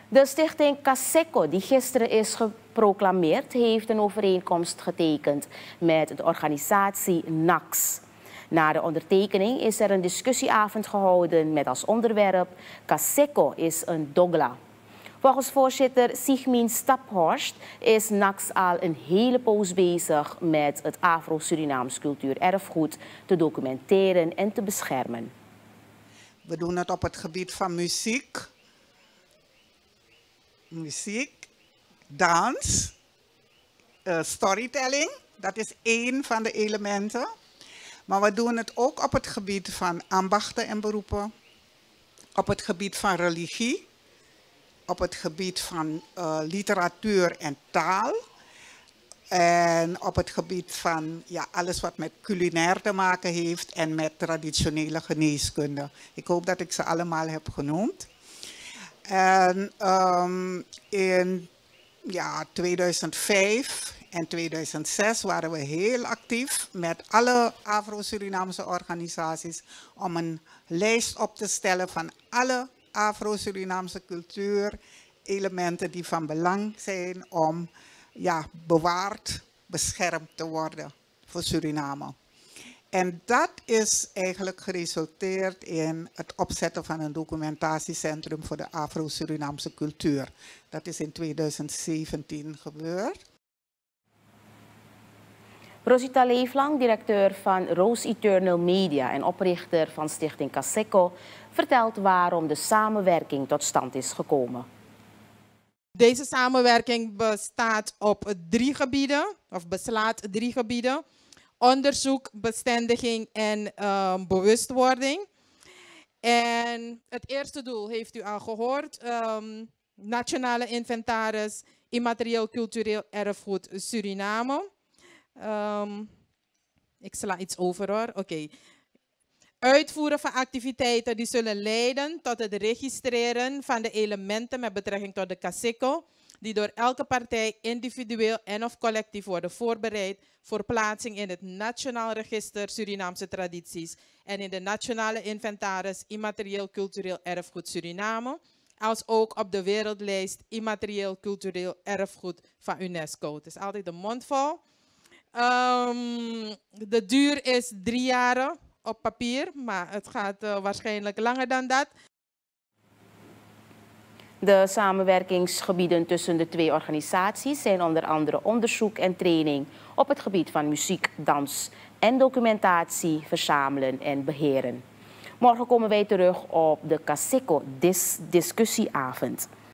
De stichting Caseco, die gisteren is geproclameerd, heeft een overeenkomst getekend met de organisatie NAX. Na de ondertekening is er een discussieavond gehouden met als onderwerp Caseco is een dogla. Volgens voorzitter Sigmien Staphorst is NAX al een hele poos bezig met het Afro-Surinaams cultuurerfgoed te documenteren en te beschermen. We doen het op het gebied van muziek, dans, storytelling. Dat is één van de elementen. Maar we doen het ook op het gebied van ambachten en beroepen, op het gebied van religie, op het gebied van literatuur en taal. En op het gebied van alles wat met culinair te maken heeft en met traditionele geneeskunde. Ik hoop dat ik ze allemaal heb genoemd. En in 2005 en 2006 waren we heel actief met alle Afro-Surinaamse organisaties om een lijst op te stellen van alle Afro-Surinaamse cultuurelementen die van belang zijn om bewaard, beschermd te worden voor Suriname. En dat is eigenlijk geresulteerd in het opzetten van een documentatiecentrum voor de Afro-Surinaamse cultuur. Dat is in 2017 gebeurd. Rosita Leeflang, directeur van Rose Eternal Media en oprichter van stichting Caseco, vertelt waarom de samenwerking tot stand is gekomen. Deze samenwerking bestaat op 3 gebieden, of beslaat 3 gebieden. Onderzoek, bestendiging en bewustwording. En het eerste doel heeft u al gehoord. Nationale inventaris, immaterieel cultureel erfgoed Suriname. Ik sla iets over hoor. Oké. Uitvoeren van activiteiten die zullen leiden tot het registreren van de elementen met betrekking tot de Caseco, die door elke partij individueel en of collectief worden voorbereid voor plaatsing in het Nationaal Register Surinaamse Tradities en in de Nationale Inventaris Immaterieel Cultureel Erfgoed Suriname, als ook op de wereldlijst Immaterieel Cultureel Erfgoed van UNESCO. Het is altijd de mond vol. De duur is 3 jaar op papier, maar het gaat waarschijnlijk langer dan dat. De samenwerkingsgebieden tussen de 2 organisaties zijn onder andere onderzoek en training op het gebied van muziek, dans en documentatie verzamelen en beheren. Morgen komen wij terug op de Caseco discussieavond.